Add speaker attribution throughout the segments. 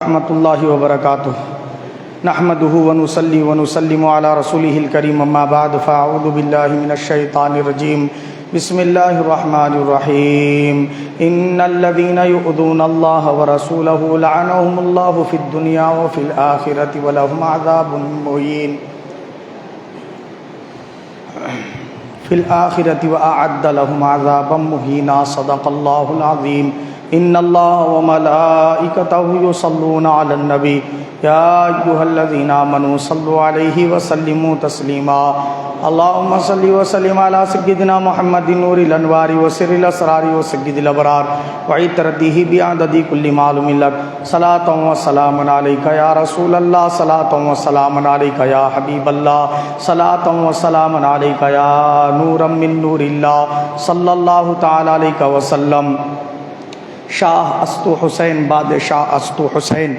Speaker 1: رحمۃ اللہ وبرکاتہ نحمده ونصلی ونسلم علی رسولہ الکریم اما بعد فاعوذ باللہ من الشیطان الرجیم بسم اللہ الرحمن الرحیم ان الذین یؤذون اللہ ورسولہ لعنهم اللہ فی الدنیا وفی الآخرۃ ولہم عذاب مہین فی الآخرۃ واعد لہم عذابا مہینا صدق اللہ العظیم ان اللہ وملائکتہ یصلون علی النبی یا ایھا الذین آمنوا صلوا علیہ وسلموا تسلیما اللہم صل وسلم علی سیدنا محمد نور الانوار وسر الاسرار وسید الابرار وعطرتہ بعدد کل معلوم لک صلاۃ و سلام علیک یا رسول اللہ صلاۃ و سلام علیک یا حبیب اللہ صلاۃ و سلام علیک یا نورا من نور اللہ صلی اللہ تعالی علیہ وسلم شاہ است حسین بادشاہ است حسین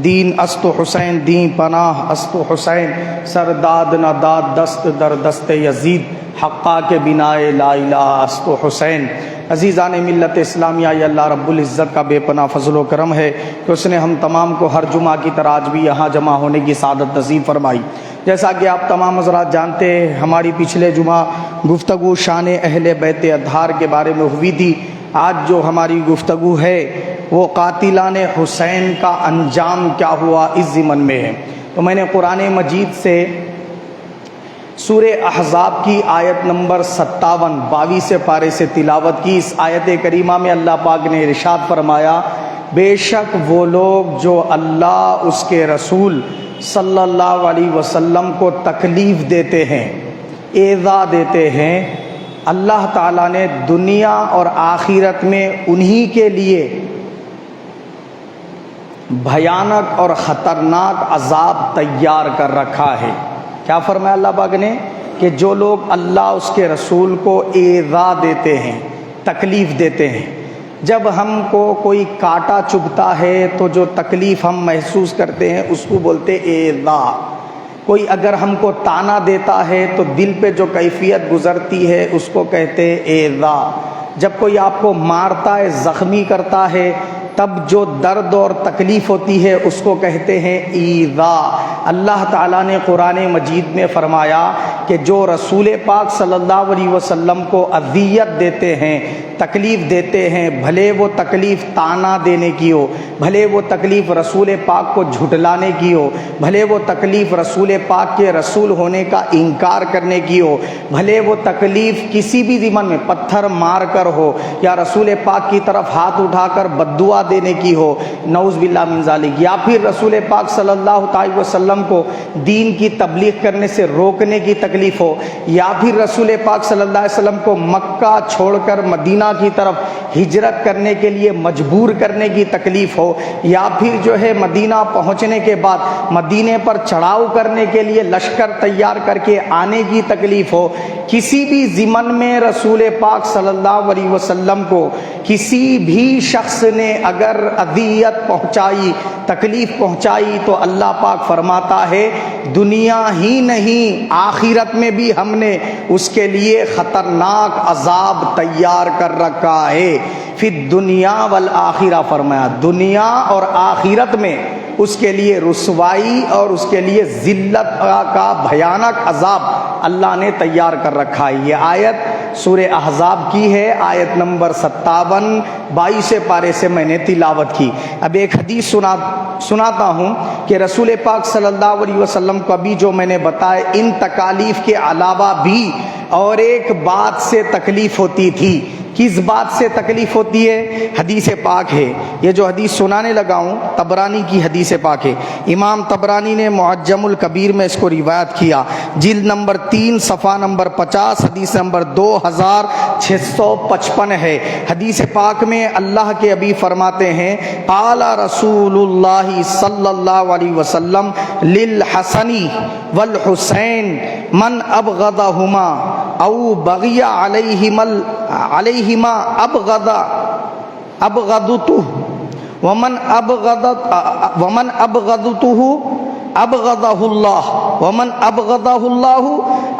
Speaker 1: دین است حسین دین پناہ است حسین سرداد نہ داد دست در دست یزید حقا کے بنائے لا الہ است حسین عزیزان ملت اسلامیہ، یہ اللہ رب العزت کا بے پناہ فضل و کرم ہے کہ اس نے ہم تمام کو ہر جمعہ کی طرح آج بھی یہاں جمع ہونے کی سعادت نصیب فرمائی۔ جیسا کہ آپ تمام حضرات جانتے ہیں، ہماری پچھلے جمعہ گفتگو شان اہل بیت اطہار کے بارے میں ہوئی تھی۔ آج جو ہماری گفتگو ہے وہ قاتلان حسین کا انجام کیا ہوا اس ضمن میں ہے۔ تو میں نے قرآن مجید سے سورہ احزاب کی آیت نمبر 57 22 پارے سے تلاوت کی۔ اس آیت کریمہ میں اللہ پاک نے ارشاد فرمایا، بے شک وہ لوگ جو اللہ اس کے رسول صلی اللہ علیہ وسلم کو تکلیف دیتے ہیں، ایذا دیتے ہیں، اللہ تعالیٰ نے دنیا اور آخرت میں انہی کے لیے بھیانک اور خطرناک عذاب تیار کر رکھا ہے۔ کیا فرمایا اللہ پاک نے کہ جو لوگ اللہ اس کے رسول کو ایذا دیتے ہیں، تکلیف دیتے ہیں۔ جب ہم کو کوئی کانٹا چبھتا ہے تو جو تکلیف ہم محسوس کرتے ہیں اس کو بولتے ایذا۔ کوئی اگر ہم کو تانا دیتا ہے تو دل پہ جو کیفیت گزرتی ہے اس کو کہتے ایذا۔ جب کوئی آپ کو مارتا ہے، زخمی کرتا ہے، تب جو درد اور تکلیف ہوتی ہے اس کو کہتے ہیں ایذا۔ اللہ تعالیٰ نے قرآن مجید میں فرمایا کہ جو رسول پاک صلی اللہ علیہ وسلم کو اذیت دیتے ہیں، تکلیف دیتے ہیں، بھلے وہ تکلیف تانا دینے کی ہو، بھلے وہ تکلیف رسول پاک کو جھٹلانے کی ہو، بھلے وہ تکلیف رسول پاک کے رسول ہونے کا انکار کرنے کی ہو، بھلے وہ تکلیف کسی بھی ضمن میں پتھر مار کر ہو یا رسول پاک کی طرف ہاتھ اٹھا کر بددعا دینے کی ہو، نعوذ باللہ من ذالک، یا پھر رسول پاک صلی اللہ علیہ وسلم کو دین کی تبلیغ کرنے سے روکنے کی تکلیف ہو، یا پھر رسول پاک صلی اللہ علیہ وسلم کو مکہ چھوڑ کر مدینہ کی طرف ہجرت کرنے کے لیے مجبور کرنے کی تکلیف ہو، یا پھر جو ہے مدینہ پہنچنے کے بعد مدینے پر چڑھاؤ کرنے کے لیے لشکر تیار کر کے آنے کی تکلیف ہو، کسی بھی ضمن میں رسول پاک صلی اللہ علیہ وسلم کو کسی بھی شخص نے اگر اذیت پہنچائی، تکلیف پہنچائی تو اللہ پاک فرماتا ہے دنیا ہی نہیں آخرت میں بھی ہم نے اس کے لیے خطرناک عذاب تیار کر رکھا ہے۔ فی الدنیا والآخرہ فرمایا، دنیا اور آخرت میں اس کے لیے رسوائی اور اس کے لیے ذلت کا بھیانک عذاب اللہ نے تیار کر رکھا ہے۔ یہ آیت سورہ احزاب کی ہے، آیت نمبر 57 22 پارے سے میں نے تلاوت کی۔ اب ایک حدیث سناتا ہوں کہ رسول پاک صلی اللہ علیہ وسلم کو ابھی جو میں نے بتایا ان تکالیف کے علاوہ بھی اور ایک بات سے تکلیف ہوتی تھی۔ کس بات سے تکلیف ہوتی ہے؟ حدیث پاک ہے۔ یہ جو حدیث سنانے لگا ہوں طبرانی کی حدیث پاک ہے۔ امام طبرانی نے معجم الکبیر میں اس کو روایت کیا، جلد نمبر 3 صفحہ نمبر 50 حدیث نمبر 2655 ہے۔ حدیث پاک میں اللہ کے حبیب فرماتے ہیں، قال رسول اللہ صلی اللہ علیہ وسلم للحسن والحسین من ابغضہما او بغی علیہما ابغضتہ ومن ابغضتہ ابغضہ اللہ ومن ابغضہ اللہ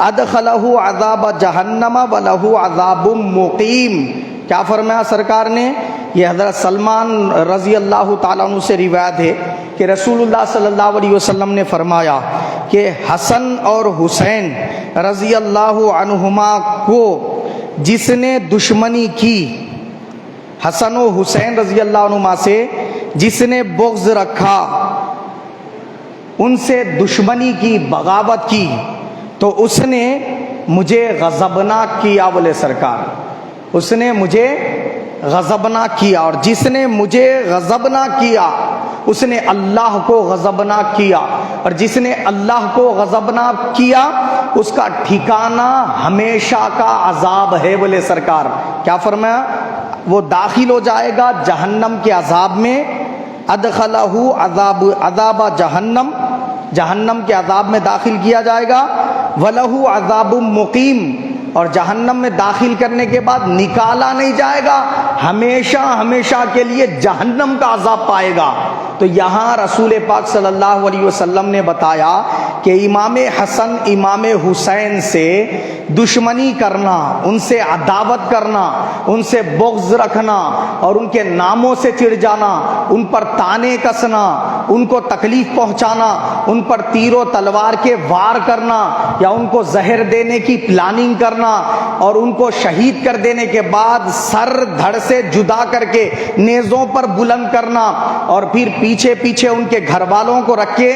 Speaker 1: ادخلہ عذاب جہنم ولہ عذاب مقیم۔ کیا فرمایا سرکار نے؟ یہ حضرت سلمان رضی اللہ تعالیٰ عنہ سے روایت ہے کہ رسول اللہ صلی اللہ علیہ وسلم نے فرمایا کہ حسن اور حسین رضی اللہ عنہما کو جس نے دشمنی کی، حسن و حسین رضی اللہ عنہما سے جس نے بغض رکھا، ان سے دشمنی کی، بغاوت کی، تو اس نے مجھے غضبناک کیا، بولے سرکار، اس نے مجھے غضبناک کیا، اور جس نے مجھے غضبناک کیا اس نے اللہ کو غضبناک کیا، اور جس نے اللہ کو غضبناک کیا اس کا ٹھکانہ ہمیشہ کا عذاب ہے، بولے سرکار۔ کیا فرمایا؟ وہ داخل ہو جائے گا جہنم کے عذاب میں، ادخلہ عذاب جہنم، جہنم کے عذاب میں داخل کیا جائے گا، وَلَهُ عَذَابٌ مُقِيمٌ، اور جہنم میں داخل کرنے کے بعد نکالا نہیں جائے گا، ہمیشہ ہمیشہ کے لیے جہنم کا عذاب پائے گا۔ تو یہاں رسول پاک صلی اللہ علیہ وسلم نے بتایا کہ امام حسن امام حسین سے دشمنی کرنا، ان سے عداوت کرنا، ان سے بغض رکھنا، اور ان کے ناموں سے چڑ جانا، ان پر تانے کسنا، ان کو تکلیف پہنچانا، ان پر تیر و تلوار کے وار کرنا، یا ان کو زہر دینے کی پلاننگ کرنا، اور ان کو شہید کر دینے کے بعد سر دھڑ سے جدا کر کے نیزوں پر بلند کرنا، اور پھر پیچھے پیچھے ان کے گھر والوں کو رکھ کے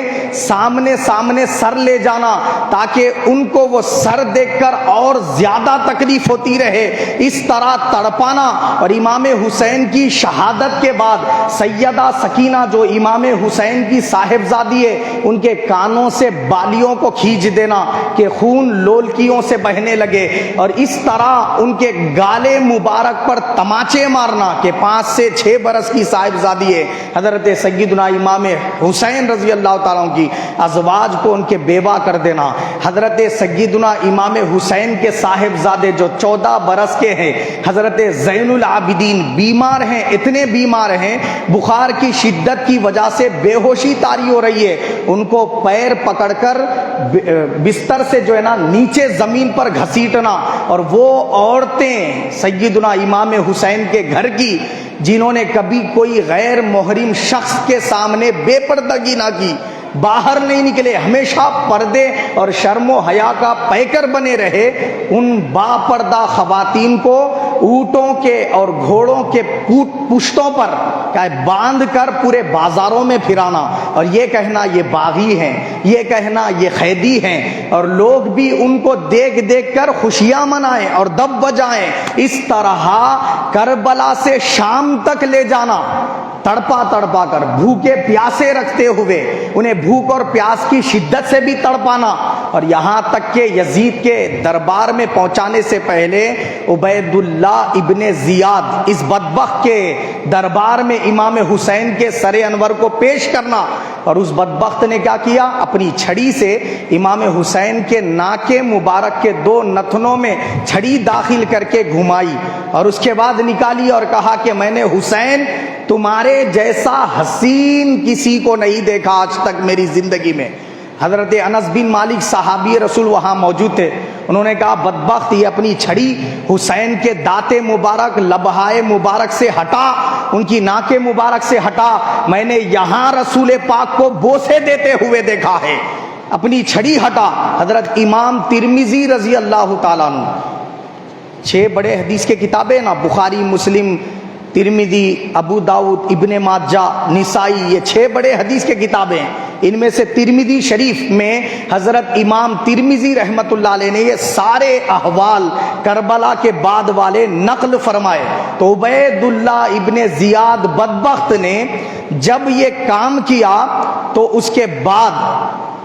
Speaker 1: سامنے سامنے سر لے جانا تاکہ ان کو وہ سر دیکھ کر اور زیادہ تکلیف ہوتی رہے، اس طرح تڑپانا۔ اور امام حسین کی شہادت کے بعد سیدہ سکینہ جو امام حسین کی صاحبزادی ہے، ان کے کانوں سے بالیوں کو کھینچ دینا کہ خون لولکیوں سے بہنے لگے، اور اس طرح ان کے گالے مبارک پر تماچے مارنا کہ 5 سے 6 برس کی صاحبزادی ہے حضرت سیدنا امام حسین رضی اللہ تعالیٰ عنہ کی ازواج کو ان کے بیوہ کر دینا۔ حضرت سیدنا امام حسین کے صاحبزادے جو 14 برس کے ہیں، حضرت زین العابدین، بیمار ہیں، اتنے بیمار ہیں بخار کی شدت کی وجہ سے بے ہوشی طاری ہو رہی ہے، ان کو پیر پکڑ کر بستر سے جو ہے نا نیچے زمین پر گھسیٹنا، اور وہ عورتیں سیدنا امام حسین کے گھر کی جنہوں نے کبھی کوئی غیر محرم شخص کے سامنے بے پردگی نہ کی، باہر نہیں نکلے، ہمیشہ پردے اور شرم و حیا کا پیکر بنے رہے، ان با پردہ خواتین کو اونٹوں کے اور گھوڑوں کے پشتوں پر باندھ کر پورے بازاروں میں پھرانا، اور یہ کہنا یہ باغی ہیں، یہ کہنا یہ قیدی ہیں، اور لوگ بھی ان کو دیکھ دیکھ کر خوشیاں منائیں اور دب بجائیں۔ اس طرح کربلا سے شام تک لے جانا، تڑپا تڑپا کر، بھوکے پیاسے رکھتے ہوئے، انہیں بھوک اور پیاس کی شدت سے بھی تڑپانا، اور یہاں تک کہ یزید کے دربار میں پہنچانے سے پہلے عبید اللہ ابن زیاد اس بدبخت کے دربار میں امام حسین کے سر انور کو پیش کرنا، اور اس بدبخت نے کیا کیا؟ اپنی چھڑی سے امام حسین کے ناک مبارک کے 2 نتنوں میں چھڑی داخل کر کے گھمائی، اور اس کے بعد نکالی اور کہا کہ میں نے حسین تمہارے جیسا حسین کسی کو نہیں دیکھا آج تک میری زندگی میں۔ حضرت انس بن مالک صحابی رسول وہاں موجود تھے، انہوں نے کہا بدبخت یہ اپنی چھڑی حسین کے دانت مبارک، لبہائے مبارک سے ہٹا، ان کی ناک مبارک سے ہٹا، میں نے یہاں رسول پاک کو بوسے دیتے ہوئے دیکھا ہے، اپنی چھڑی ہٹا۔ حضرت امام ترمذی رضی اللہ تعالیٰ عنہ، 6 بڑے حدیث کے کتابیں نا، بخاری، مسلم، ترمذی، ابو داؤد، ابن ماجہ، نسائی، یہ 6 بڑے حدیث کے کتابیں ہیں، ان میں سے ترمذی شریف میں حضرت امام ترمذی رحمت اللہ علیہ نے یہ سارے احوال کربلا کے بعد والے نقل فرمائے۔ تو عبید اللہ ابن زیاد بدبخت نے جب یہ کام کیا تو اس کے بعد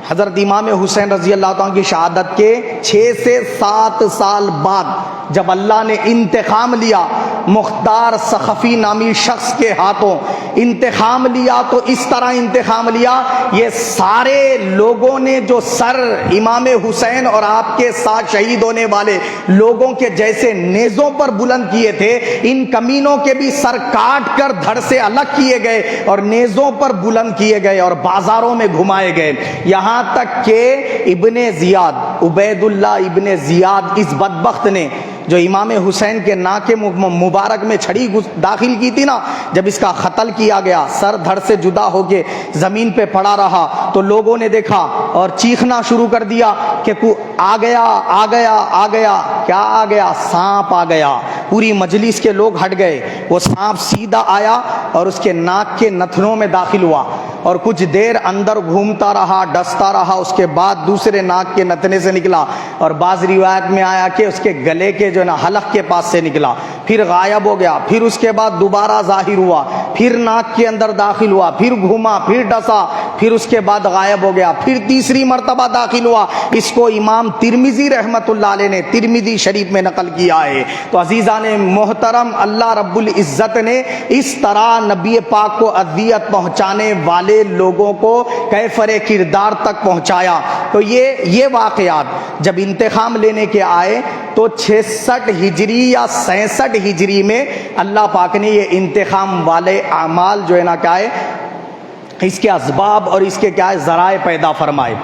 Speaker 1: حضرت امام حسین رضی اللہ عنہ کی شہادت کے 6 سے 7 سال بعد جب اللہ نے انتقام لیا، مختار سخفی نامی شخص کے ہاتھوں انتقام لیا، تو اس طرح انتقام لیا، یہ سارے لوگوں نے جو سر امام حسین اور آپ کے ساتھ شہید ہونے والے لوگوں کے جیسے نیزوں پر بلند کیے تھے، ان کمینوں کے بھی سر کاٹ کر دھڑ سے الگ کیے گئے اور نیزوں پر بلند کیے گئے اور بازاروں میں گھمائے گئے، یہاں تک کہ ابن زیاد، عبید اللہ ابن زیاد اس بدبخت نے جو امام حسین کے ناک مبارک میں چھڑی داخل کی تھی نا، جب اس کا قتل کیا گیا، سر دھڑ سے جدا ہو کے زمین پہ پڑا رہا، تو لوگوں نے دیکھا اور چیخنا شروع کر دیا کہ آ گیا آ گیا آ گیا۔ کیا آ گیا؟ سانپ آ گیا۔ پوری مجلس کے لوگ ہٹ گئے۔ وہ سانپ سیدھا آیا اور اس کے ناک کے نتھنوں میں داخل ہوا اور کچھ دیر اندر گھومتا رہا، ڈستا رہا، اس کے بعد دوسرے ناک کے نتنے سے نکلا، اور بعض روایت میں آیا کہ اس کے گلے کے جو نا حلق کے پاس سے نکلا، پھر غائب ہو گیا، پھر اس کے بعد دوبارہ ظاہر ہوا، پھر ناک کے اندر داخل ہوا، پھر گھوما، پھر ڈسا، پھر اس کے بعد غائب ہو گیا، پھر تیسری مرتبہ داخل ہوا۔ اس کو امام ترمذی رحمۃ اللہ علیہ نے ترمذی شریف میں نقل کیا ہے۔ تو عزیزان محترم، اللہ رب العزت نے اس طرح نبی پاک کو اذیت پہنچانے والے لوگوں کو کیفر کردار تک پہنچایا۔ تو یہ واقعات جب انتقام لینے کے آئے تو 66 ہجری یا 66 ہجری میں اللہ پاک نے یہ انتقام والے اعمال جو ہے نا کیا ہے، اس کے اسباب اور اس کے کیا ہے ذرائع پیدا فرمائے۔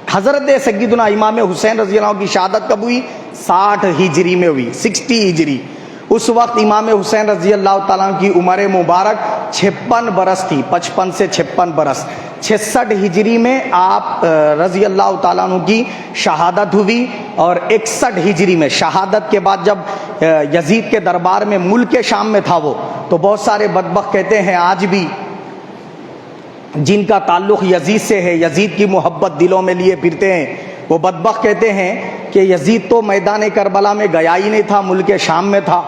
Speaker 1: حضرت سیدنا امام حسین رضی اللہ عنہ کی شہادت کب ہوئی؟ 60 ہجری میں ہوئی، 60 ہجری۔ اس وقت امام حسین رضی اللہ تعالیٰ عنہ کی عمر مبارک 56 برس تھی، 55 سے 56 برس۔ 66 ہجری میں آپ رضی اللہ تعالیٰ عنہ کی شہادت ہوئی، اور 61 ہجری میں شہادت کے بعد جب یزید کے دربار میں ملک شام میں تھا وہ، تو بہت سارے بدبخت کہتے ہیں آج بھی جن کا تعلق یزید سے ہے، یزید کی محبت دلوں میں لیے پھرتے ہیں، وہ بدبخت کہتے ہیں کہ یزید تو میدان کربلا میں گیا ہی نہیں تھا، ملک شام میں تھا،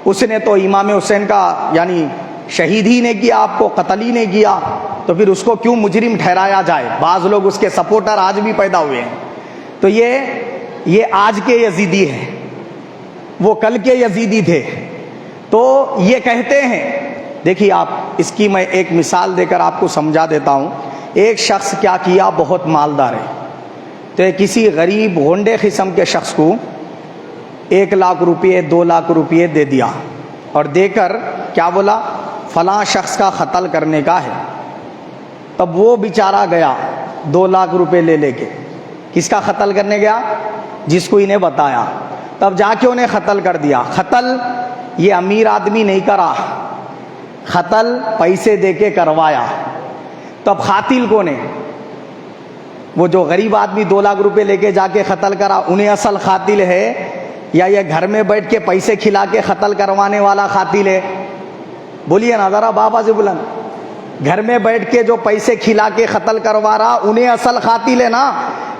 Speaker 1: اس نے تو امام حسین کا یعنی شہید ہی نہیں کیا، آپ کو قتل ہی نہیں کیا، تو پھر اس کو کیوں مجرم ٹھہرایا جائے؟ بعض لوگ اس کے سپورٹر آج بھی پیدا ہوئے ہیں۔ تو یہ آج کے یزیدی ہیں، وہ کل کے یزیدی تھے۔ تو یہ کہتے ہیں، دیکھیے آپ اس کی میں ایک مثال دے کر آپ کو سمجھا دیتا ہوں۔ ایک شخص کیا کیا، بہت مالدار ہے، تو کسی غریب غنڈے قسم کے شخص کو 1 لاکھ روپئے 2 لاکھ روپئے دے دیا، اور دے کر کیا بولا، فلاں شخص کا قتل کرنے کا ہے۔ تب وہ بیچارہ گیا 2 لاکھ روپئے لے کے، کس کا قتل کرنے گیا؟ جس کو انہیں بتایا۔ تب جا کے انہیں قتل کر دیا۔ قتل یہ امیر آدمی نہیں کرا، قتل پیسے دے کے کروایا۔ تب قاتل کون ہے؟ وہ جو غریب آدمی 2 لاکھ روپے لے کے جا کے قتل کرا، انہیں اصل قاتل ہے، یا یہ گھر میں بیٹھ کے پیسے کھلا کے قتل کروانے والا قاتل ہے؟ بولیے نا ذرا بابا سے بلند۔ گھر میں بیٹھ کے جو پیسے کھلا کے قتل کروا رہا، انہیں اصل قاتل ہے نا۔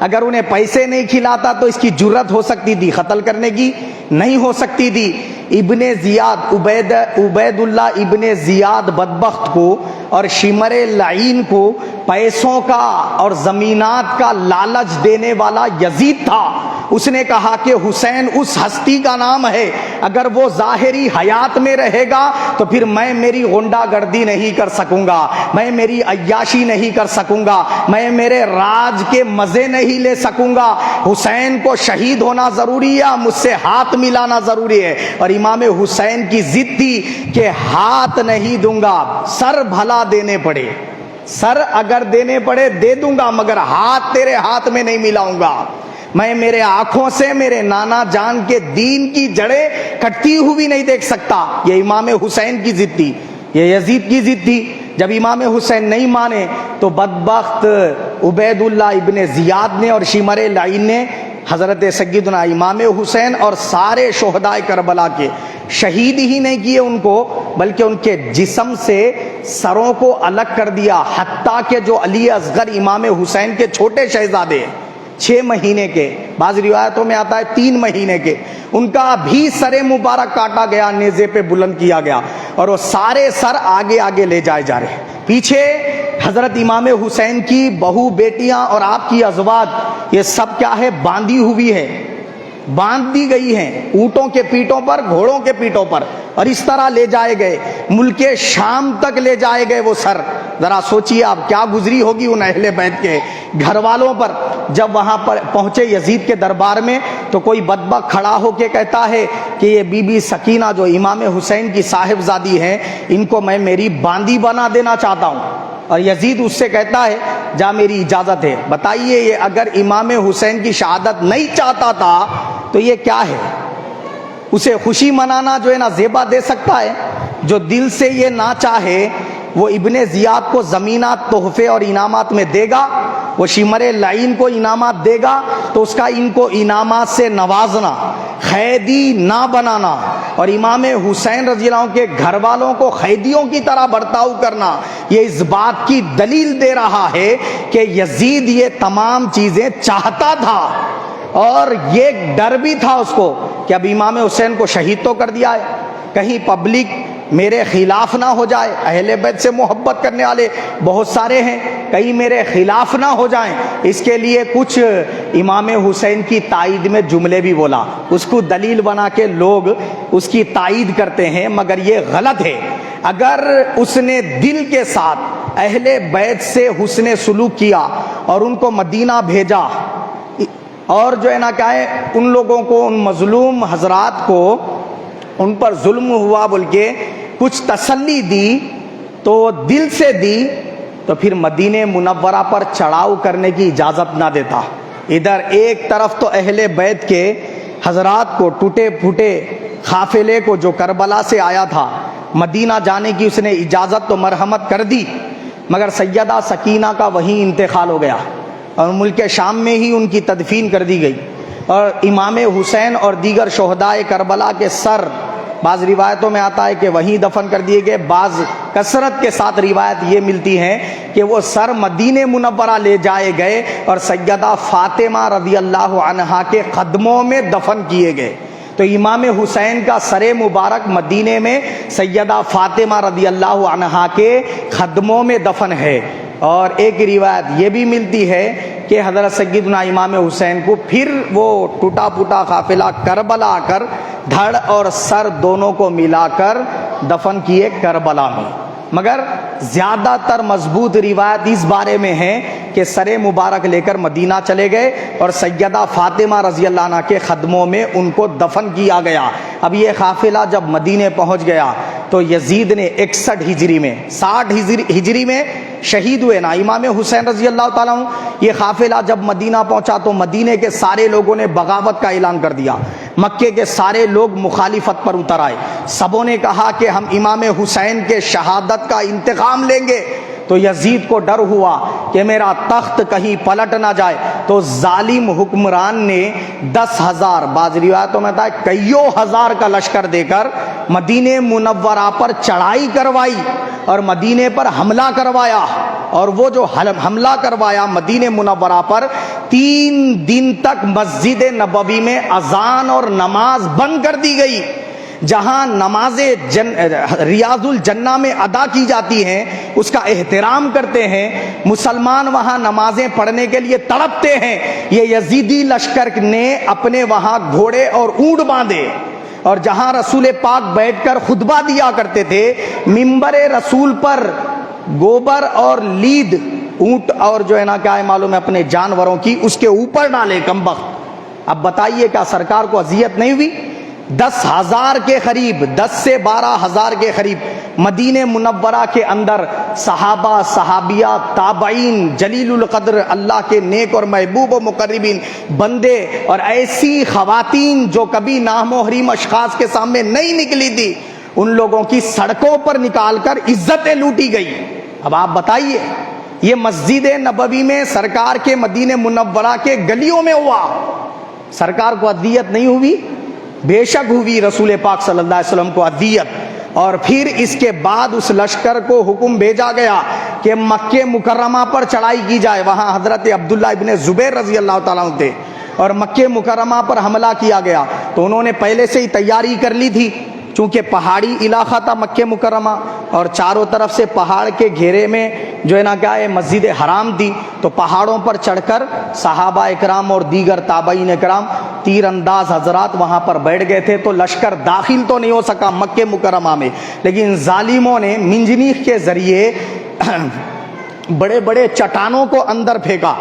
Speaker 1: اگر انہیں پیسے نہیں کھلاتا تو اس کی جرت ہو سکتی تھی قتل کرنے کی؟ نہیں ہو سکتی تھی۔ ابن زیاد، عبید اللہ ابن زیاد بدبخت کو اور شمر لعین کو پیسوں کا اور زمینات کا لالچ دینے والا یزید تھا۔ اس نے کہا کہ حسین اس ہستی کا نام ہے، اگر وہ ظاہری حیات میں رہے گا تو پھر میں میری غنڈہ گردی نہیں کر سکوں گا، میں میری عیاشی نہیں کر سکوں گا، میں میرے راج کے مزے نہیں لے سکوں گا۔ حسین کو شہید ہونا ضروری ہے، مجھ سے ہاتھ ملانا ضروری ہے۔ اور امام حسین کی ضد تھی کہ ہاتھ نہیں دوں گا، سر بھلا دینے پڑے، سر اگر دینے پڑے دے دوں گا، مگر ہاتھ تیرے ہاتھ میں نہیں ملاؤں گا۔ میں میرے آنکھوں سے میرے نانا جان کے دین کی جڑیں کٹتی ہوئی نہیں دیکھ سکتا۔ یہ امام حسین کی ضد تھی، یہ یزید کی ضد تھی۔ جب امام حسین نہیں مانے تو بدبخت عبید اللہ ابن زیاد نے اور شمر لعین نے حضرت سیدنا امام حسین اور سارے شہدائے کربلا کے شہید ہی نہیں کیے ان کو، بلکہ ان کے جسم سے سروں کو الگ کر دیا، حتیٰ کہ جو علی اصغر امام حسین کے چھوٹے شہزادے 6 مہینے کے، بعض روایتوں میں آتا ہے 3 مہینے کے، ان کا بھی سر مبارک کاٹا گیا، نیزے پہ بلند کیا گیا، اور وہ سارے سر آگے آگے لے جائے جا رہے۔ پیچھے حضرت امام حسین کی بہو بیٹیاں اور آپ کی ازواج، یہ سب کیا ہے، باندھی ہوئی ہے، باندھ دی گئی ہیں اونٹوں کے پیٹوں پر، گھوڑوں کے پیٹوں پر، اور اس طرح لے جائے گئے، ملک شام تک لے جائے گئے وہ سر۔ ذرا سوچئے آپ کیا گزری ہوگی ان اہل بیت کے گھر والوں پر۔ جب وہاں پر پہنچے یزید کے دربار میں تو کوئی بدبخت کھڑا ہو کے کہتا ہے کہ یہ بی بی سکینہ جو امام حسین کی صاحبزادی ہیں، ان کو میں میری باندی بنا دینا چاہتا ہوں۔ اور یزید اس سے کہتا ہے جا میری اجازت ہے۔ بتائیے یہ اگر امام حسین کی شہادت نہیں چاہتا تھا تو یہ کیا ہے؟ اسے خوشی منانا جو ہے نا زیبا دے سکتا ہے؟ جو دل سے یہ نہ چاہے وہ ابن زیاد کو زمینات تحفے اور انعامات میں دے گا، وہ شمر لعین کو انعامات دے گا، تو اس کا ان کو انعامات سے نوازنا، قیدی نہ بنانا، اور امام حسین رضی اللہ عنہ کے گھر والوں کو قیدیوں کی طرح برتاؤ کرنا، یہ اس بات کی دلیل دے رہا ہے کہ یزید یہ تمام چیزیں چاہتا تھا، اور یہ ڈر بھی تھا اس کو کہ اب امام حسین کو شہید تو کر دیا ہے، کہیں پبلک میرے خلاف نہ ہو جائے، اہل بیت سے محبت کرنے والے بہت سارے ہیں، کہیں میرے خلاف نہ ہو جائیں، اس کے لیے کچھ امام حسین کی تائید میں جملے بھی بولا، اس کو دلیل بنا کے لوگ اس کی تائید کرتے ہیں، مگر یہ غلط ہے۔ اگر اس نے دل کے ساتھ اہل بیت سے حسن سلوک کیا اور ان کو مدینہ بھیجا، اور جو ہے نا کیا ہے ان لوگوں کو، ان مظلوم حضرات کو ان پر ظلم ہوا بول کے کچھ تسلی دی، تو دل سے دی، تو پھر مدینہ منورہ پر چڑھاؤ کرنے کی اجازت نہ دیتا۔ ادھر ایک طرف تو اہل بیت کے حضرات کو، ٹوٹے پھوٹے قافلے کو جو کربلا سے آیا تھا، مدینہ جانے کی اس نے اجازت تو مرحمت کر دی، مگر سیدہ سکینہ کا وہیں انتقال ہو گیا اور ملک شام میں ہی ان کی تدفین کر دی گئی، اور امام حسین اور دیگر شہدائے کربلا کے سر بعض روایتوں میں آتا ہے کہ وہیں دفن کر دیے گئے، بعض کثرت کے ساتھ روایت یہ ملتی ہیں کہ وہ سر مدینہ منورہ لے جائے گئے اور سیدہ فاطمہ رضی اللہ عنہا کے قدموں میں دفن کیے گئے۔ تو امام حسین کا سر مبارک مدینے میں سیدہ فاطمہ رضی اللہ عنہا کے قدموں میں دفن ہے۔ اور ایک روایت یہ بھی ملتی ہے کہ حضرت سیدنا امام حسین کو پھر وہ ٹوٹا پھوٹا قافلہ کربلا آ کر دھڑ اور سر دونوں کو ملا کر دفن کیے کربلا میں، مگر زیادہ تر مضبوط روایت اس بارے میں ہے کہ سر مبارک لے کر مدینہ چلے گئے اور سیدہ فاطمہ رضی اللہ عنہ کے قدموں میں ان کو دفن کیا گیا۔ اب یہ قافلہ جب مدینہ پہنچ گیا تو یزید نے 61 ہجری میں، 60 ہجری میں شہید ہوئے نا امام حسین رضی اللہ تعالیٰ عنہ۔ یہ قافلہ جب مدینہ پہنچا تو مدینہ کے سارے لوگوں نے بغاوت کا اعلان کر دیا، مکے کے سارے لوگ مخالفت پر اتر آئے، سبوں نے کہا کہ ہم امام حسین کے شہادت کا انتقام لیں گے۔ تو یزید کو ڈر ہوا کہ میرا تخت کہیں پلٹ نہ جائے، تو ظالم حکمران نے 10,000، بعض روایتوں میں تھا کئیوں ہزار کا لشکر دے کر مدینہ منورہ پر چڑھائی کروائی اور مدینہ پر حملہ کروایا، اور وہ جو حملہ کروایا مدینہ منورہ پر، 3 دن تک مسجد نبوی میں اذان اور نماز بند کر دی گئی۔ جہاں نماز ریاض الجنہ میں ادا کی جاتی ہیں، اس کا احترام کرتے ہیں، مسلمان وہاں نمازیں پڑھنے کے لیے تڑپتے ہیں، یہ یزیدی لشکر نے اپنے وہاں گھوڑے اور اونٹ باندھے، اور جہاں رسول پاک بیٹھ کر خطبہ دیا کرتے تھے، منبر رسول پر گوبر اور لید، اونٹ اور جو ہے نا کیا ہے معلوم ہے اپنے جانوروں کی، اس کے اوپر ڈالے کمبخت۔ اب بتائیے کیا سرکار کو اذیت نہیں ہوئی؟ 10,000 کے قریب، 10 سے 12,000 کے قریب مدینہ منورہ کے اندر صحابہ، صحابیات، تابعین، جلیل القدر اللہ کے نیک اور محبوب و مقربین بندے، اور ایسی خواتین جو کبھی نامحرم اشخاص کے سامنے نہیں نکلی تھی، ان لوگوں کی سڑکوں پر نکال کر عزتیں لوٹی گئی۔ اب آپ بتائیے، یہ مسجد نبوی میں سرکار کے مدینہ منورہ کے گلیوں میں ہوا، سرکار کو اذیت نہیں ہوئی؟ بے شک ہوئی، رسول پاک صلی اللہ علیہ وسلم کو اذیت۔ اور پھر اس کے بعد اس لشکر کو حکم بھیجا گیا کہ مکہ مکرمہ پر چڑھائی کی جائے، وہاں حضرت عبداللہ ابن زبیر رضی اللہ تعالیٰ عنہ تھے، اور مکہ مکرمہ پر حملہ کیا گیا، تو انہوں نے پہلے سے ہی تیاری کر لی تھی، چونکہ پہاڑی علاقہ تھا مکہ مکرمہ، اور چاروں طرف سے پہاڑ کے گھیرے میں جو ہے نا کیا ہے مسجد حرام تھی، تو پہاڑوں پر چڑھ کر صحابہ اکرام اور دیگر تابعین اکرام، تیر انداز حضرات وہاں پر بیٹھ گئے تھے، تو لشکر داخل تو نہیں ہو سکا مکہ مکرمہ میں، لیکن ظالموں نے منجنیق کے ذریعے بڑے بڑے چٹانوں کو اندر پھینکا،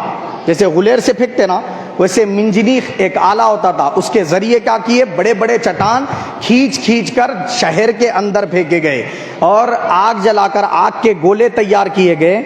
Speaker 1: جیسے غلیر سے پھینکتے نا، ویسے منجنیق ایک آلہ ہوتا تھا، اس کے ذریعے کیا کیے، بڑے بڑے چٹان کھینچ کھینچ کر شہر کے اندر پھینکے گئے، اور آگ جلا کر آگ کے گولے تیار کیے گئے،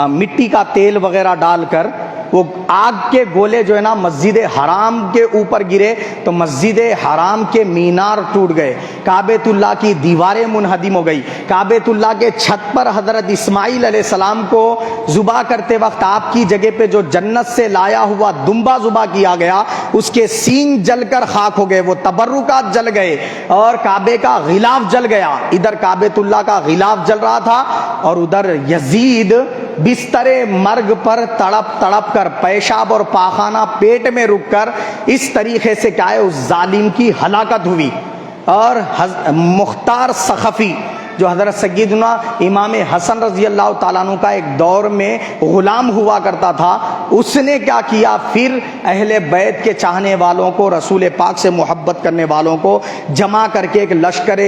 Speaker 1: مٹی کا تیل وغیرہ ڈال کر وہ آگ کے گولے جو ہے نا مسجد حرام کے اوپر گرے تو مسجد حرام کے مینار ٹوٹ گئے، کعبۃ اللہ کی دیواریں منہدم ہو گئی، کعبۃ اللہ کے چھت پر حضرت اسماعیل علیہ السلام کو ذبح کرتے وقت آپ کی جگہ پہ جو جنت سے لایا ہوا دمبا ذبح کیا گیا اس کے سینگ جل کر خاک ہو گئے، وہ تبرکات جل گئے اور کعبے کا غلاف جل گیا۔ ادھر کعبۃ اللہ کا غلاف جل رہا تھا اور ادھر یزید بستر مرگ پر تڑپ تڑپ کر پیشاب اور پاخانہ پیٹ میں رک کر اس طریقے سے کیا ہے اس ظالم کی ہلاکت ہوئی۔ اور مختار سخفی جو حضرت سیدنا امام حسن رضی اللہ تعالیٰ عنہ کا ایک دور میں غلام ہوا کرتا تھا، اس نے کیا کیا، پھر اہل بیت کے چاہنے والوں کو، رسول پاک سے محبت کرنے والوں کو جمع کر کے ایک لشکر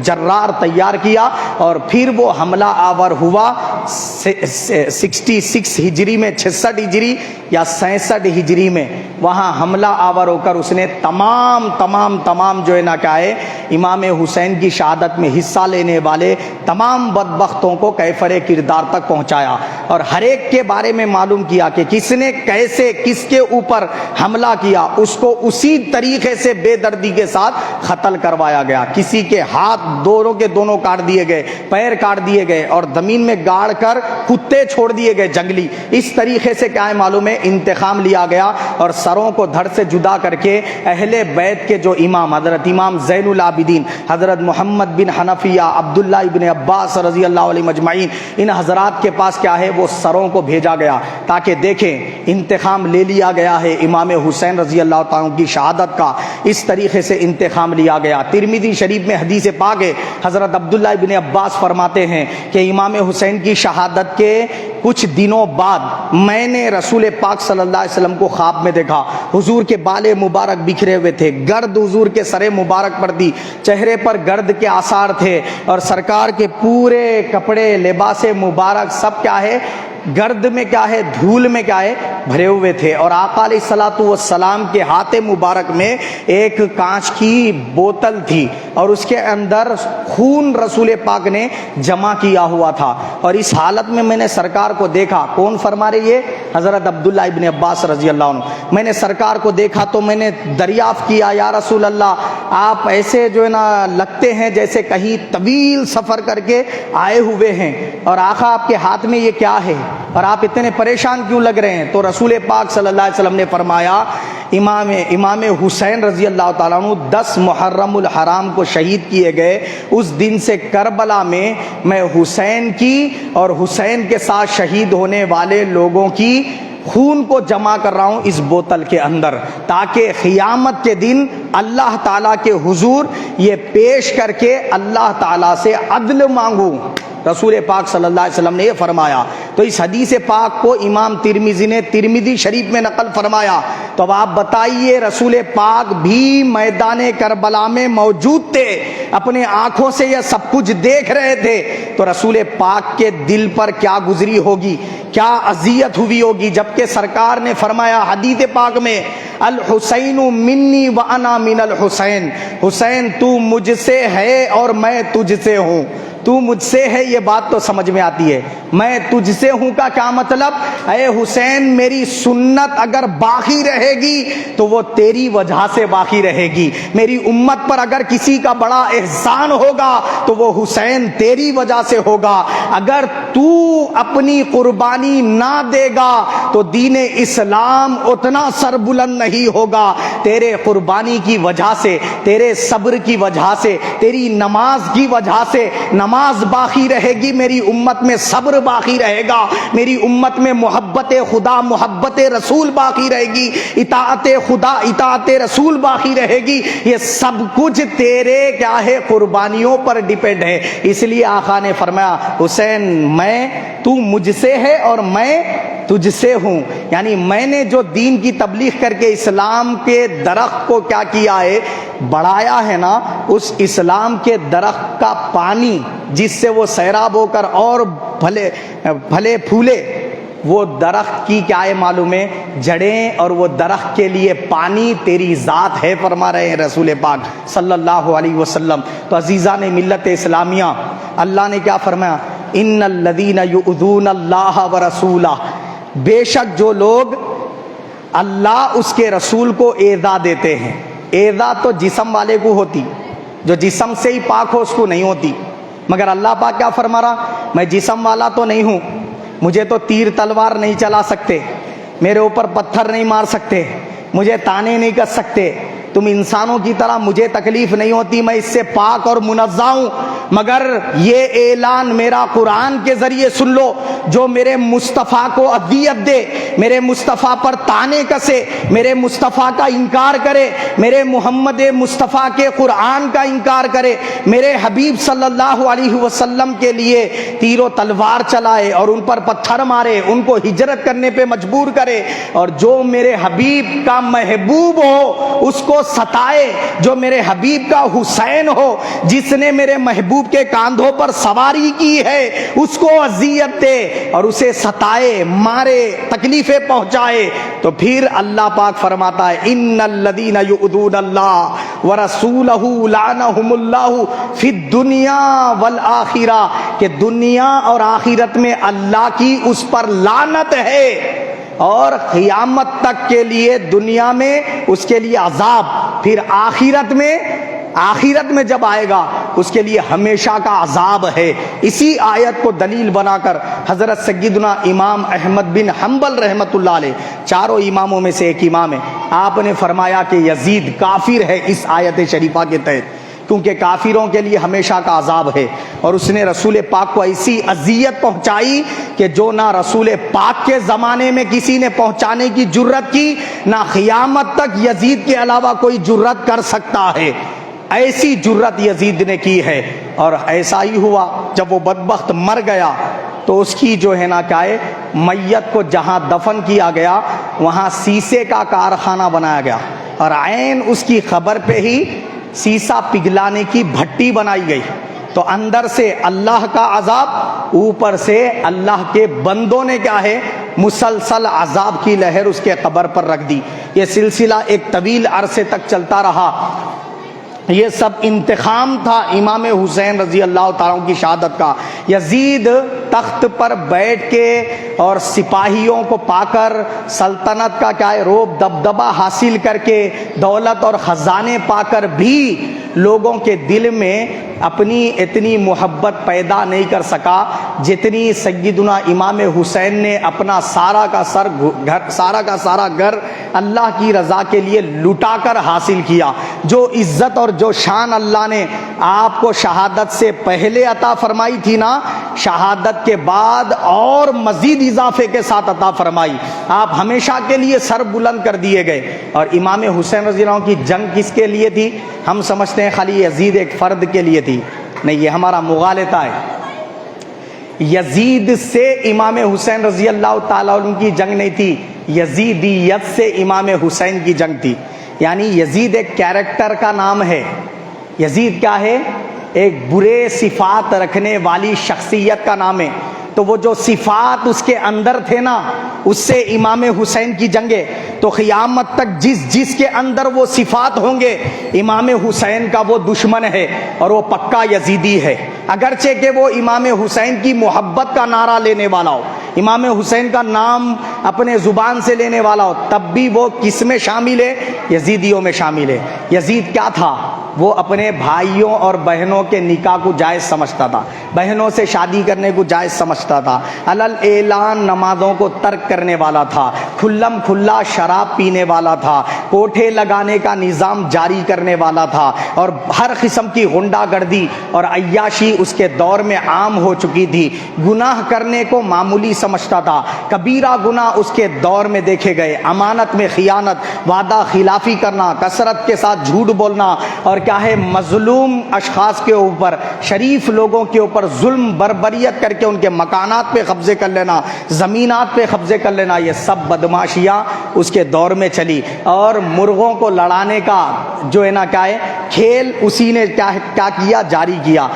Speaker 1: جرار تیار کیا اور پھر وہ حملہ آور ہوا 66 ہجری میں، 66 ہجری یا 67 ہجری میں، وہاں حملہ آور ہو کر اس نے تمام جو ہے نا کیا ہے امام حسین کی شہادت میں حصہ لینے والے تمام بدبختوں کو کیفر کردار تک پہنچایا اور ہر ایک کے بارے میں معلوم کیا کہ کس نے کیسے کس کے اوپر حملہ کیا، اس کو اسی طریقے سے بے دردی کے ساتھ قتل کروایا گیا۔ کسی کے ہاتھ دونوں کے دونوں کاٹ دیے گئے، پیر کاٹ دیے گئے اور زمین میں گاڑ کر کتے چھوڑ دیے گئے جنگلی۔ اس طریقے سے کیا ہے معلوم ہے انتقام لیا گیا اور سروں کو دھڑ سے جدا کر کے اہل بیت کے جو امام، حضرت امام زین العابدین، حضرت محمد بن حنفیہ، عبداللہ ابن عباس رضی اللہ علیہ مجمعین، ان حضرات کے پاس کیا ہے وہ سروں کو بھیجا گیا تاکہ دیکھیں انتقام لے لیا گیا ہے امام حسین رضی اللہ تعالیٰ کی شہادت کا، اس طریقے سے انتقام لیا گیا۔ ترمذی شریف میں حدیث پاک ہے، حضرت عبداللہ ابن عباس فرماتے ہیں کہ امام حسین کی شہادت کے کچھ دنوں بعد میں نے رسول پاک صلی اللہ علیہ وسلم کو خواب میں دیکھا، حضور کے بال مبارک بکھرے ہوئے تھے، گرد حضور کے سر مبارک پر دی، چہرے پر گرد کے آثار تھے اور سرکار کے پورے کپڑے لباس مبارک سب کیا ہے گرد میں کیا ہے دھول میں کیا ہے بھرے ہوئے تھے اور آقا علیہ الصلوۃ والسلام کے ہاتھ مبارک میں ایک کانچ کی بوتل تھی اور اس کے اندر خون رسول پاک نے جمع کیا ہوا تھا اور اس حالت میں نے سرکار کو دیکھا۔ کون فرما رہی ہے؟ حضرت عبداللہ ابن عباس رضی اللہ عنہ۔ میں نے سرکار کو دیکھا تو میں نے دریافت کیا، یا رسول اللہ آپ ایسے جو ہے نا لگتے ہیں جیسے کہیں طویل سفر کر کے آئے ہوئے ہیں اور آقا آپ کے ہاتھ میں یہ کیا ہے اور آپ اتنے پریشان کیوں لگ رہے ہیں؟ تو رسول پاک صلی اللہ علیہ وسلم نے فرمایا امام حسین رضی اللہ تعالیٰ عنہ 10 محرم الحرام کو شہید کیے گئے، اس دن سے کربلا میں حسین کی اور حسین کے ساتھ شہید ہونے والے لوگوں کی خون کو جمع کر رہا ہوں اس بوتل کے اندر تاکہ قیامت کے دن اللہ تعالیٰ کے حضور یہ پیش کر کے اللہ تعالیٰ سے عدل مانگوں۔ رسول پاک صلی اللہ علیہ وسلم نے یہ فرمایا۔ تو اس حدیث پاک کو امام ترمذی نے ترمذی شریف میں نقل فرمایا۔ تو اب آپ بتائیے رسول پاک بھی میدان کربلا میں موجود تھے، اپنے آنکھوں سے یہ سب کچھ دیکھ رہے تھے، تو رسول پاک کے دل پر کیا گزری ہوگی، کیا اذیت ہوئی ہوگی، جبکہ سرکار نے فرمایا حدیث پاک میں الحسین منی وانا من الحسین، حسین تو مجھ سے ہے اور میں تجھ سے ہوں۔ تو مجھ سے ہے یہ بات تو سمجھ میں آتی ہے، میں تجھ سے ہوں کا کیا مطلب؟ اے حسین میری سنت اگر باقی رہے گی تو وہ تیری وجہ سے باقی رہے گی، میری امت پر اگر کسی کا بڑا احسان ہوگا تو وہ حسین تیری وجہ سے ہوگا، اگر تو اپنی قربانی نہ دے گا تو دین اسلام اتنا سر بلند نہیں ہوگا، تیرے قربانی کی وجہ سے، تیرے صبر کی وجہ سے، تیری نماز کی وجہ سے نماز باقی رہے گی، میری امت میں صبر باقی رہے گا، میری امت میں محبت خدا محبت رسول باقی رہے گی، اطاعت خدا اطاعت رسول باقی رہے گی، یہ سب کچھ تیرے کیا ہے قربانیوں پر ڈیپینڈ ہے۔ اس لیے آقا نے فرمایا حسین تو مجھ سے ہے اور میں تجھ سے ہوں، یعنی میں نے جو دین کی تبلیغ کر کے اسلام کے درخت کو کیا کیا ہے بڑھایا ہے نا، اس اسلام کے درخت کا پانی جس سے وہ سیراب ہو کر اور پھلے پھولے، وہ درخت کی کیا ہے معلوم ہے جڑیں، اور وہ درخت کے لیے پانی تیری ذات ہے، فرما رہے ہیں رسول پاک صلی اللہ علیہ وسلم۔ تو عزیزان ملت اسلامیہ، اللہ نے کیا فرمایا؟ ان الذین یؤذون اللہ ورسولہ، بے شک جو لوگ اللہ اس کے رسول کو ایذا دیتے ہیں، ایذا تو جسم والے کو ہوتی، جو جسم سے ہی پاک ہو اس کو نہیں ہوتی، مگر اللہ پاک کیا فرما رہا، میں جسم والا تو نہیں ہوں، مجھے تو تیر تلوار نہیں چلا سکتے، میرے اوپر پتھر نہیں مار سکتے، مجھے تانے نہیں کر سکتے، تم انسانوں کی طرح مجھے تکلیف نہیں ہوتی، میں اس سے پاک اور منزہ ہوں، مگر یہ اعلان میرا قرآن کے ذریعے سن لو، جو میرے مصطفیٰ کو اذیت دے، میرے مصطفیٰ پر تانے کسے، میرے مصطفیٰ کا انکار کرے، میرے محمد مصطفیٰ کے قرآن کا انکار کرے، میرے حبیب صلی اللہ علیہ وسلم کے لیے تیر و تلوار چلائے اور ان پر پتھر مارے، ان کو ہجرت کرنے پہ مجبور کرے، اور جو میرے حبیب کا محبوب ہو اس کو ستائے، جو میرے حبیب کا حسین ہو جس نے میرے محبوب کے کاندھوں پر سواری کی ہے اس کو اذیت دے اور اسے ستائے، مارے، تکلیفیں پہنچائے، تو پھر اللہ پاک فرماتا ہے ان الذین یؤذون اللہ ورسولہ لعنہم اللہ فی الدنیا والآخرہ، کہ دنیا اور آخرت میں اللہ کی اس پر لعنت ہے، اور قیامت تک کے لیے دنیا میں اس کے لیے عذاب، پھر آخرت میں جب آئے گا اس کے لیے ہمیشہ کا عذاب ہے۔ اسی آیت کو دلیل بنا کر حضرت سیدنا امام احمد بن حنبل رحمۃ اللہ علیہ، چاروں اماموں میں سے ایک امام ہے، آپ نے فرمایا کہ یزید کافر ہے اس آیت شریفہ کے تحت، کیونکہ کافروں کے لیے ہمیشہ کا عذاب ہے، اور اس نے رسول پاک کو ایسی اذیت پہنچائی کہ جو نہ رسول پاک کے زمانے میں کسی نے پہنچانے کی جرت کی، نہ قیامت تک یزید کے علاوہ کوئی جرت کر سکتا ہے، ایسی جرت یزید نے کی ہے۔ اور ایسا ہی ہوا، جب وہ بدبخت مر گیا تو اس کی جو ہے نا کیا ہے، میت کو جہاں دفن کیا گیا وہاں شیشے کا کارخانہ بنایا گیا، اور عین اس کی خبر پہ ہی سیسا پگھلانے کی بھٹی بنائی گئی، تو اندر سے اللہ کا عذاب، اوپر سے اللہ کے بندوں نے کیا ہے مسلسل عذاب کی لہر اس کے قبر پر رکھ دی۔ یہ سلسلہ ایک طویل عرصے تک چلتا رہا، یہ سب انتقام تھا امام حسین رضی اللہ تعالیٰ عنہ کی شہادت کا۔ یزید تخت پر بیٹھ کے اور سپاہیوں کو پا کر، سلطنت کا کیا ہے روب دبدبہ حاصل کر کے، دولت اور خزانے پا کر بھی لوگوں کے دل میں اپنی اتنی محبت پیدا نہیں کر سکا جتنی سیدنا امام حسین نے اپنا سارا کا سارا گھر اللہ کی رضا کے لیے لٹا کر حاصل کیا۔ جو عزت اور جو شان اللہ نے آپ کو شہادت سے پہلے عطا فرمائی تھی نا، شہادت کے بعد اور مزید اضافے کے ساتھ عطا فرمائی، آپ ہمیشہ کے لیے سر بلند کر دیے گئے۔ اور امام حسین رضی اللہ عنہ کی جنگ کس کے لیے تھی؟ ہم سمجھتے ہیں خالی یزید ایک فرد کے لیے تھی، نہیں، یہ ہمارا مغالطہ ہے۔ یزید سے امام حسین رضی اللہ تعالیٰ عنہ کی جنگ نہیں تھی، یزیدیت سے امام حسین کی جنگ تھی۔ یعنی یزید ایک کیریکٹر کا نام ہے، یزید کیا ہے؟ ایک برے صفات رکھنے والی شخصیت کا نام ہے، تو وہ جو صفات اس کے اندر تھے نا، اس سے امام حسین کی جنگیں، تو قیامت تک جس کے اندر وہ صفات ہوں گے امام حسین کا وہ دشمن ہے اور وہ پکا یزیدی ہے، اگرچہ کہ وہ امام حسین کی محبت کا نعرہ لینے والا ہو، امام حسین کا نام اپنے زبان سے لینے والا ہو، تب بھی وہ کس میں شامل ہے؟ یزیدیوں میں شامل ہے۔ یزید کیا تھا؟ وہ اپنے بھائیوں اور بہنوں کے نکاح کو جائز سمجھتا تھا، بہنوں سے شادی کرنے کو جائز سمجھتا تھا، علل اعلان نمازوں کو ترک کرنے والا تھا، کھلم کھلا شراب پینے والا تھا، کوٹھے لگانے کا نظام جاری کرنے والا تھا، اور ہر قسم کی غنڈہ گردی اور عیاشی اس کے دور میں عام ہو چکی تھی، گناہ کرنے کو معمولی سمجھتا تھا، کبیرہ گناہ اس کے دور میں دیکھے گئے، امانت میں خیانت، وعدہ خلافی کرنا، کثرت کے ساتھ جھوٹ بولنا، اور کیا ہے مظلوم اشخاص کے اوپر، شریف لوگوں کے اوپر ظلم بربریت کر کے ان کے مکانات پہ قبضے کر لینا، زمینات پہ قبضے کر لینا، یہ سب بدماشیاں اس کے دور میں چلی۔ اور مرغوں کو لڑانے کا جو ہے نا کیا ہے کھیل اسی نے کیا کیا جاری کیا،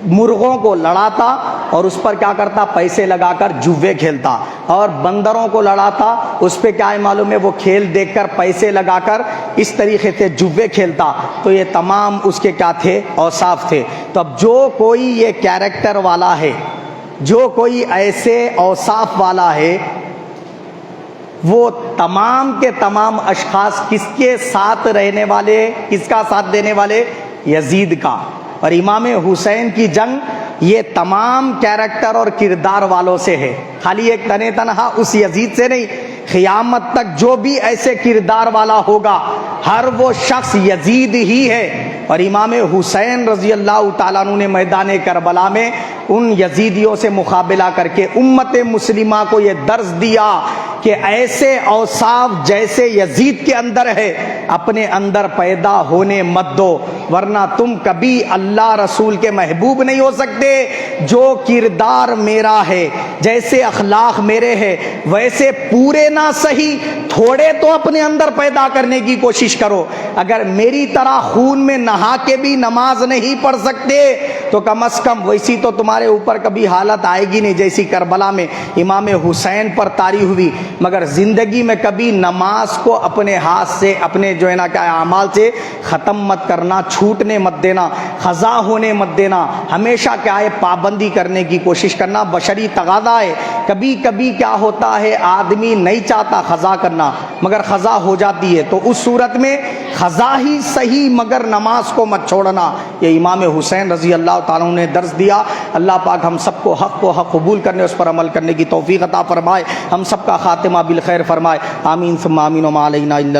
Speaker 1: مرغوں کو لڑاتا اور اس پر کیا کرتا پیسے لگا کر جوے کھیلتا، اور بندروں کو لڑاتا، اس پہ کیا ہے معلوم ہے وہ کھیل دیکھ کر پیسے لگا کر اس طریقے سے جوے کھیلتا۔ تو یہ تمام اس کے کیا تھے؟ اوصاف تھے۔ تو اب جو کوئی یہ کیریکٹر والا ہے، جو کوئی ایسے اوصاف والا ہے، وہ تمام کے تمام اشخاص کس کے ساتھ رہنے والے، کس کا ساتھ دینے والے؟ یزید کا۔ اور امام حسین کی جنگ یہ تمام کیریکٹر اور کردار والوں سے ہے، خالی ایک تنے تنہا اس یزید سے نہیں، قیامت تک جو بھی ایسے کردار والا ہوگا ہر وہ شخص یزید ہی ہے۔ اور امام حسین رضی اللہ تعالیٰ عنہ نے میدان کربلا میں ان یزیدیوں سے مقابلہ کر کے امت مسلمہ کو یہ درس دیا کہ ایسے اوصاف جیسے یزید کے اندر ہے اپنے اندر پیدا ہونے مت دو، ورنہ تم کبھی اللہ رسول کے محبوب نہیں ہو سکتے۔ جو کردار میرا ہے، جیسے اخلاق میرے ہے، ویسے پورے نہ صحیح تھوڑے تو اپنے اندر پیدا کرنے کی کوشش کرو۔ اگر میری طرح خون میں نہا کے بھی نماز نہیں پڑھ سکتے تو کم از کم ویسی تو تمہارے اوپر کبھی حالت آئے گی نہیں جیسی کربلا میں امام حسین پر طاری ہوئی۔ مگر زندگی میں کبھی نماز کو اپنے ہاتھ سے، اپنے جو ہے نا کیا اعمال سے ختم مت کرنا، چھوٹنے مت دینا، خضا ہونے مت دینا، ہمیشہ کیا ہے پابندی کرنے کی کوشش کرنا۔ بشری تقاضا ہے، کبھی کبھی کیا ہوتا ہے آدمی نہیں چاہتا خضا کرنا مگر خضا ہو جاتی ہے، تو اس صورت میں خضا ہی صحیح مگر نماز کو مت چھوڑنا۔ یہ امام حسین رضی اللہ تعالیٰ نے درس دیا۔ اللہ پاک ہم سب کو حق قبول کرنے، اس پر عمل کرنے کی توفیق عطا فرمائے، ہم سب کا خاتمہ بالخیر فرمائے، آمین ثم آمین وما علینا الا